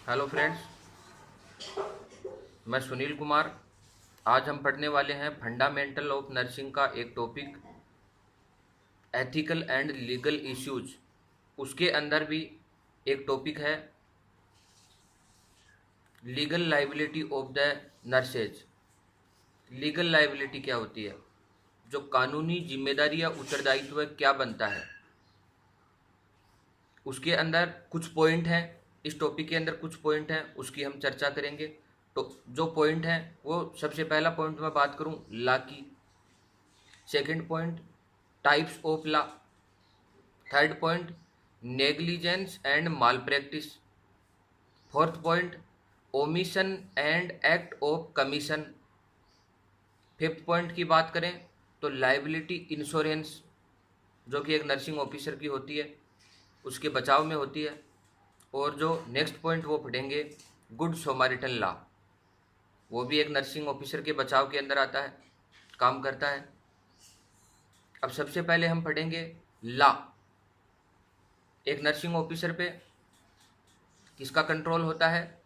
Hello friends, मैं सुनील कुमार। आज हम पढ़ने वाले हैं फंडामेंटल ऑफ नर्सिंग का एक topic, ethical and legal issues. उसके अंदर भी एक टॉपिक है legal liability of the nurses. Legal liability क्या होती है, जो कानूनी जिम्मेदारी या उत्तरदायित्व क्या बनता है। उसके अंदर कुछ पॉइंट हैं, इस टॉपिक के अंदर कुछ पॉइंट हैं, उसकी हम चर्चा करेंगे। तो जो पॉइंट हैं वो, सबसे पहला पॉइंट मैं बात करूं लॉ की। Second point types of law. Third point negligence and mall practice. Fourth point omission and act of commission. Fifth point की बात करें तो लाइबिलिटी इंश्योरेंस, जो कि एक नर्सिंग ऑफिसर की होती है, उसके बचाव में होती है। और जो नेक्स्ट पॉइंट वो पढ़ेंगे गुड सोमारिटन लॉ, वो भी एक नर्सिंग ऑफिसर के बचाव के अंदर आता है, काम करता है। अब सबसे पहले हम पढ़ेंगे लॉ। एक नर्सिंग ऑफिसर पे किसका कंट्रोल होता है?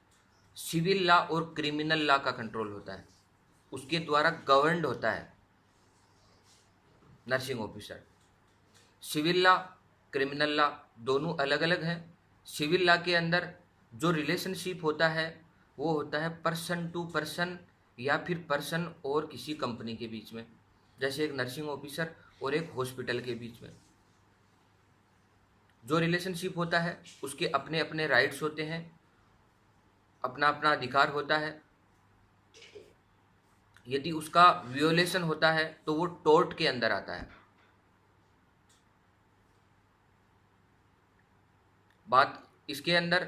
सिविल लॉ और क्रिमिनल लॉ का कंट्रोल होता है, उसके द्वारा गवर्नड होता है nursing officer. Civil law, criminal law दोनों अलग अलग हैं। सिविल लॉ के अंदर जो रिलेशनशिप होता है वो होता है पर्सन टू पर्सन या फिर पर्सन और किसी कंपनी के बीच में, जैसे एक नर्सिंग ऑफिसर और एक हॉस्पिटल के बीच में जो रिलेशनशिप होता है, उसके अपने अपने राइट्स होते हैं, अपना अपना अधिकार होता है। यदि उसका वियोलेशन होता है तो वो टोर्ट के अंदर आता है। बात इसके अंदर,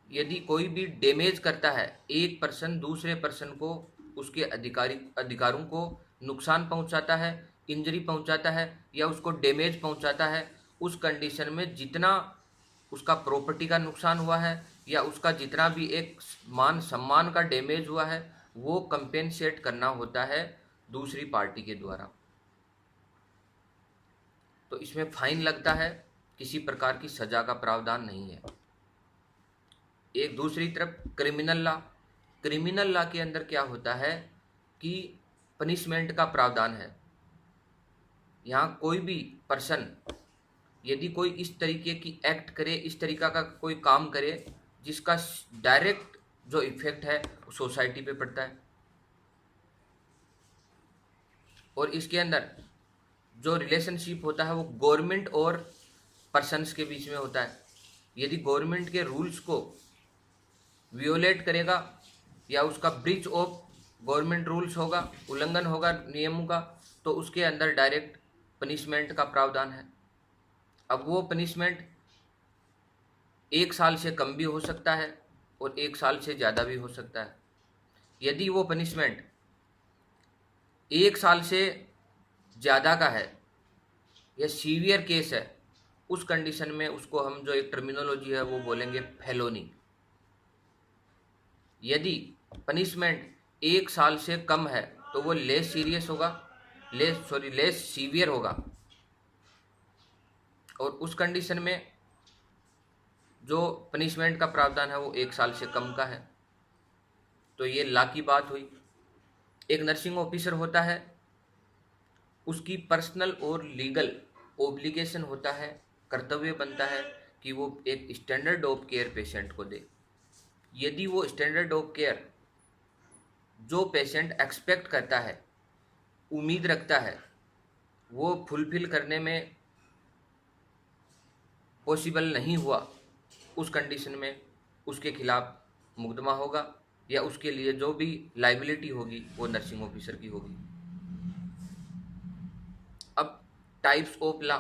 यदि कोई भी डैमेज करता है, एक पर्सन दूसरे पर्सन को, उसके अधिकारों को नुकसान पहुंचाता है, इंजरी पहुंचाता है या उसको डैमेज पहुंचाता है, उस कंडीशन में जितना उसका प्रॉपर्टी का नुकसान हुआ है या उसका जितना भी एक मान सम्मान का डैमेज हुआ है, वो कंपेंसेट करना होता है दूसरी पार्टी के द्वारा। तो इसमें फाइन लगता है, किसी प्रकार की सजा का प्रावधान नहीं है। एक दूसरी तरफ क्रिमिनल लॉ। क्रिमिनल लॉ के अंदर क्या होता है कि पनिशमेंट का प्रावधान है। यहाँ कोई भी पर्सन यदि कोई इस तरीके की एक्ट करे, इस तरीका का कोई काम करे जिसका डायरेक्ट जो इफेक्ट है वो सोसाइटी पे पड़ता है, और इसके अंदर जो रिलेशनशिप होता है वो गवर्नमेंट और पर्सन्स के बीच में होता है। यदि गवर्नमेंट के रूल्स को वियोलेट करेगा या उसका ब्रीच ऑफ गवर्नमेंट रूल्स होगा, उल्लंघन होगा नियमों का, तो उसके अंदर डायरेक्ट पनिशमेंट का प्रावधान है। अब वो पनिशमेंट 1 साल से कम भी हो सकता है और 1 साल से ज़्यादा भी हो सकता है। यदि वो पनिशमेंट 1 साल से ज़्यादा का है या सीवियर केस है, उस कंडीशन में उसको हम जो एक टर्मिनोलॉजी है वो बोलेंगे फेलोनी। यदि पनिशमेंट 1 साल से कम है तो वो लेस सीरियस होगा, लेस सीवियर होगा, और उस कंडीशन में जो पनिशमेंट का प्रावधान है वो 1 साल से कम का है। तो ये लॉ की बात हुई। एक नर्सिंग ऑफिसर होता है, उसकी पर्सनल और लीगल ओब्लिगेशन होता है, कर्तव्य बनता है कि वो एक स्टैंडर्ड ऑफ केयर पेशेंट को दे। यदि वो स्टैंडर्ड ऑफ केयर जो पेशेंट एक्सपेक्ट करता है, उम्मीद रखता है, वो फुलफिल करने में पॉसिबल नहीं हुआ, उस कंडीशन में उसके खिलाफ मुकदमा होगा या उसके लिए जो भी लाइबिलिटी होगी वो नर्सिंग ऑफिसर की होगी। अब टाइप्स ऑफ लॉ,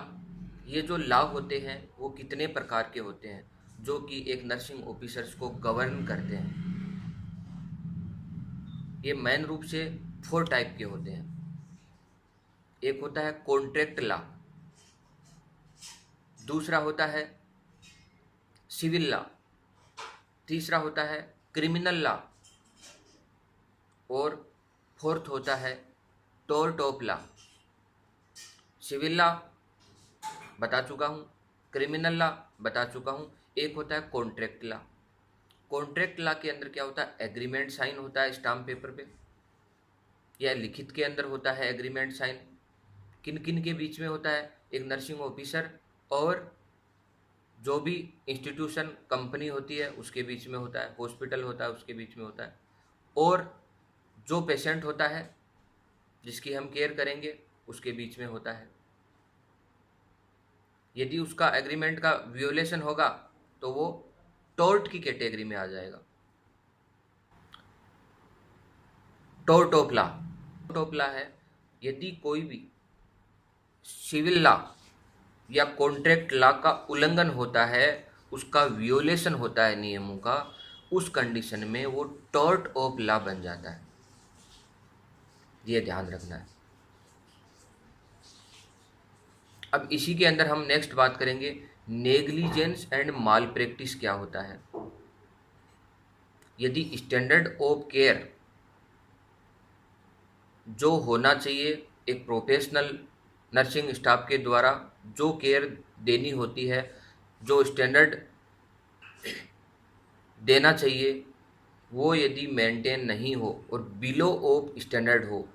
ये जो लॉ होते हैं वो कितने प्रकार के होते हैं जो कि एक नर्सिंग ऑफिसर्स को गवर्न करते हैं। ये मेन रूप से 4 टाइप के होते हैं। एक होता है कॉन्ट्रैक्ट लॉ, दूसरा होता है सिविल लॉ, तीसरा होता है क्रिमिनल लॉ, और फोर्थ होता है tort of law. Civil law बता चुका हूँ, क्रिमिनल लॉ बता चुका हूँ, एक होता है कॉन्ट्रैक्ट लॉ। कॉन्ट्रैक्ट लॉ के अंदर क्या होता है, एग्रीमेंट साइन होता है स्टाम्प पेपर पे, या लिखित के अंदर होता है एग्रीमेंट साइन। किन किन के बीच में होता है, एक नर्सिंग ऑफिसर और जो भी इंस्टीट्यूशन कंपनी होती है उसके बीच में होता है, हॉस्पिटल होता है उसके बीच में होता है, और जो पेशेंट होता है जिसकी हम केयर करेंगे उसके बीच में होता है। यदि उसका एग्रीमेंट का वियोलेशन होगा तो वो टॉर्ट की कैटेगरी में आ जाएगा। Tort of law, tort of law है यदि कोई भी सिविल लॉ या कॉन्ट्रैक्ट लॉ का उल्लंघन होता है, उसका वियोलेशन होता है नियमों का, उस कंडीशन में वो टॉर्ट ऑफ लॉ बन जाता है। ये ध्यान रखना है। अब इसी के अंदर हम नेक्स्ट बात करेंगे नेग्लिजेंस एंड माल प्रैक्टिस क्या होता है। यदि स्टैंडर्ड ऑफ केयर जो होना चाहिए एक प्रोफेशनल नर्सिंग स्टाफ के द्वारा जो केयर देनी होती है, जो स्टैंडर्ड देना चाहिए, वो यदि मेंटेन नहीं हो और बिलो ऑफ स्टैंडर्ड हो,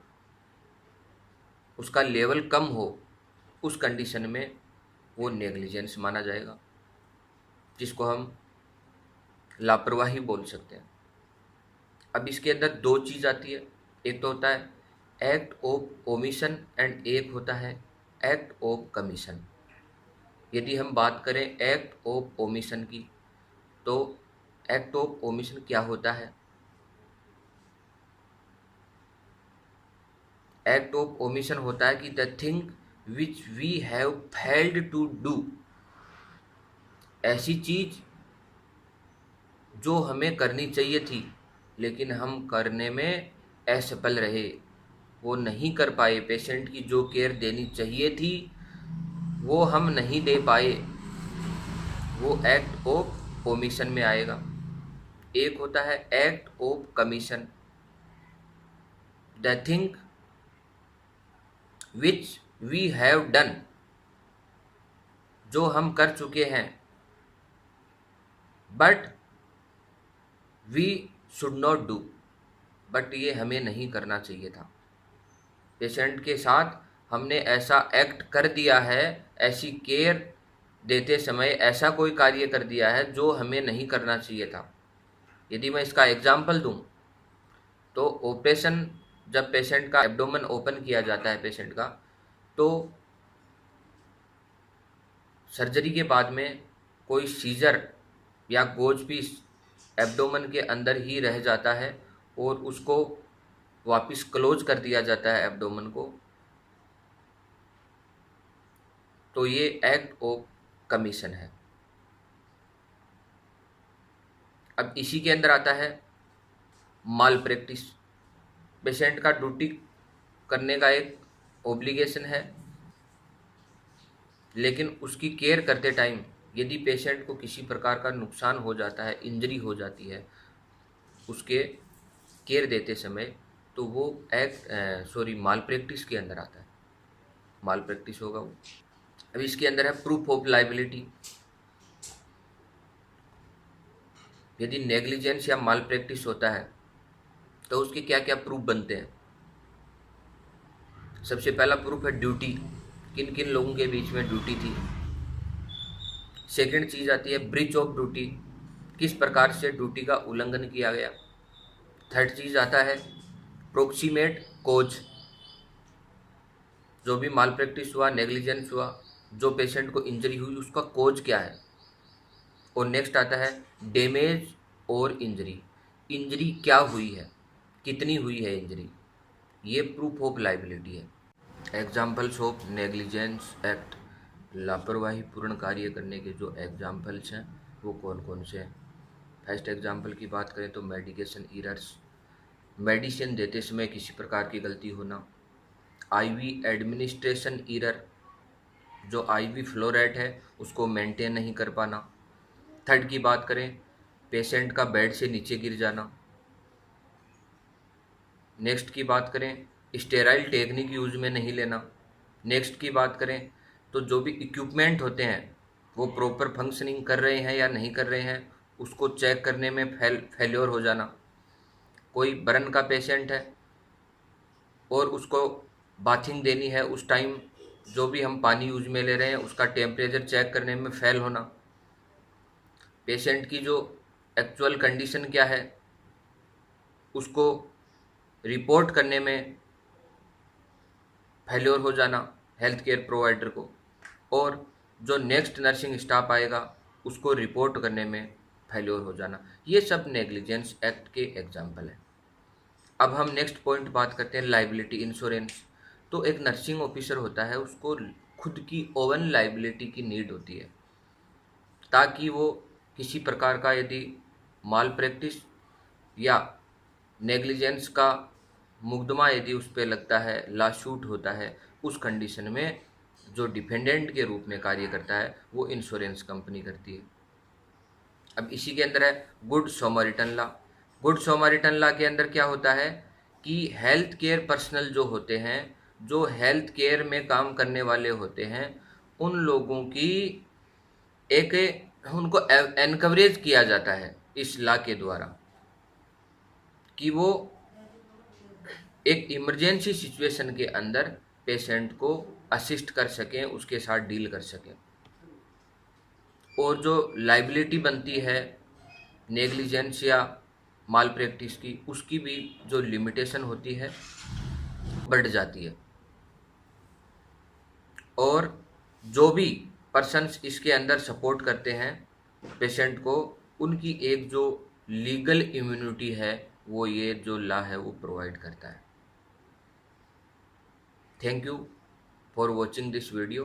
उसका लेवल कम हो, उस कंडीशन में वो नेग्लिजेंस माना जाएगा, जिसको हम लापरवाही बोल सकते हैं। अब इसके अंदर दो चीज़ आती है, एक तो होता है एक्ट ऑफ ओमिशन एंड एक होता है एक्ट ऑफ कमीशन। यदि हम बात करें एक्ट ऑफ ओमिशन की, तो एक्ट ऑफ ओमिशन क्या होता है? एक्ट ऑफ ओमिशन होता है कि the thing which we have failed to do, ऐसी चीज जो हमें करनी चाहिए थी लेकिन हम करने में असफल रहे, वो नहीं कर पाए, पेशेंट की जो केयर देनी चाहिए थी वो हम नहीं दे पाए, वो एक्ट ऑफ ओमिशन में आएगा। एक होता है act of commission, the thing which we have done, जो हम कर चुके हैं, but we should not do, but ये हमें नहीं करना चाहिए था। पेशेंट के साथ हमने ऐसा एक्ट कर दिया है, ऐसी केयर देते समय ऐसा कोई कार्य कर दिया है जो हमें नहीं करना चाहिए था। यदि मैं इसका एग्जाम्पल दूं तो ऑपरेशन, जब पेशेंट का एब्डोमेन ओपन किया जाता है पेशेंट का, तो सर्जरी के बाद में कोई सीजर या गोज पीस एब्डोमेन के अंदर ही रह जाता है और उसको वापस क्लोज कर दिया जाता है एब्डोमेन को, तो ये एक्ट ऑफ कमीशन है। अब इसी के अंदर आता है माल प्रैक्टिस। पेशेंट का ड्यूटी करने का एक ओब्लिगेशन है, लेकिन उसकी केयर करते टाइम यदि पेशेंट को किसी प्रकार का नुकसान हो जाता है, इंजरी हो जाती है उसके केयर देते समय, तो वो माल प्रैक्टिस के अंदर आता है, माल प्रैक्टिस होगा वो। अब इसके अंदर है प्रूफ ऑफ लाइबिलिटी। यदि नेग्लिजेंस या माल प्रैक्टिस होता है तो उसके क्या क्या प्रूफ बनते हैं। सबसे पहला प्रूफ है ड्यूटी, किन किन लोगों के बीच में ड्यूटी थी। सेकंड चीज़ आती है ब्रीच ऑफ ड्यूटी, किस प्रकार से ड्यूटी का उल्लंघन किया गया। थर्ड चीज़ आता है प्रोक्सीमेट कोज, जो भी माल प्रैक्टिस हुआ, नेग्लिजेंस हुआ, जो पेशेंट को इंजरी हुई उसका कोज क्या है। और नेक्स्ट आता है डैमेज और इंजरी, इंजरी क्या हुई है, कितनी हुई है इंजरी, ये प्रूफ ऑफ लाइबिलिटी है। एग्जाम्पल्स ऑफ नेग्लिजेंस एक्ट, लापरवाही पूर्ण कार्य करने के जो एग्जाम्पल्स हैं वो कौन कौन से हैं। फर्स्ट एग्जाम्पल की बात करें तो मेडिकेशन एरर्स, मेडिसिन देते समय किसी प्रकार की गलती होना। आईवी एडमिनिस्ट्रेशन एरर, जो आईवी फ्लो रेट है उसको मेंटेन नहीं कर पाना। थर्ड की बात करें पेशेंट का बेड से नीचे गिर जाना। नेक्स्ट की बात करें स्टेराइल टेक्निक यूज में नहीं लेना। नेक्स्ट की बात करें तो जो भी इक्विपमेंट होते हैं वो प्रॉपर फंक्शनिंग कर रहे हैं या नहीं कर रहे हैं, उसको चेक करने में फेल्योर हो जाना। कोई बर्न का पेशेंट है और उसको बाथिंग देनी है, उस टाइम जो भी हम पानी यूज में ले रहे हैं उसका टेम्परेचर चेक करने में फेल होना। पेशेंट की जो एक्चुअल कंडीशन क्या है उसको रिपोर्ट करने में फेल्योर हो जाना हेल्थ केयर प्रोवाइडर को, और जो नेक्स्ट नर्सिंग स्टाफ आएगा उसको रिपोर्ट करने में फेल्योर हो जाना। ये सब नेग्लिजेंस एक्ट के एग्जाम्पल हैं। अब हम नेक्स्ट पॉइंट बात करते हैं लाइबिलिटी इंश्योरेंस। तो एक नर्सिंग ऑफिसर होता है, उसको खुद की ओवन लाइबिलिटी की नीड होती है, ताकि वो किसी प्रकार का यदि माल प्रैक्टिस या नेग्लिजेंस का मुकदमा यदि उस पर लगता है, लाशूट होता है, उस कंडीशन में जो डिफेंडेंट के रूप में कार्य करता है वो इंश्योरेंस कंपनी करती है। अब इसी के अंदर है गुड सोमरिटन लॉ। गुड सोमरिटन लॉ के अंदर क्या होता है कि हेल्थ केयर पर्सनल जो होते हैं, जो हेल्थ केयर में काम करने वाले होते हैं, उन लोगों की एक उनको एनकवरेज किया जाता है इस लॉ के द्वारा कि वो एक इमरजेंसी सिचुएशन के अंदर पेशेंट को असिस्ट कर सकें, उसके साथ डील कर सकें। और जो लाइबिलिटी बनती है नेग्लिजेंस या माल प्रैक्टिस की, उसकी भी जो लिमिटेशन होती है बढ़ जाती है। और जो भी पर्सन्स इसके अंदर सपोर्ट करते हैं पेशेंट को, उनकी एक जो लीगल इम्यूनिटी है वो ये जो लॉ है वो प्रोवाइड करता है। Thank you for watching this video.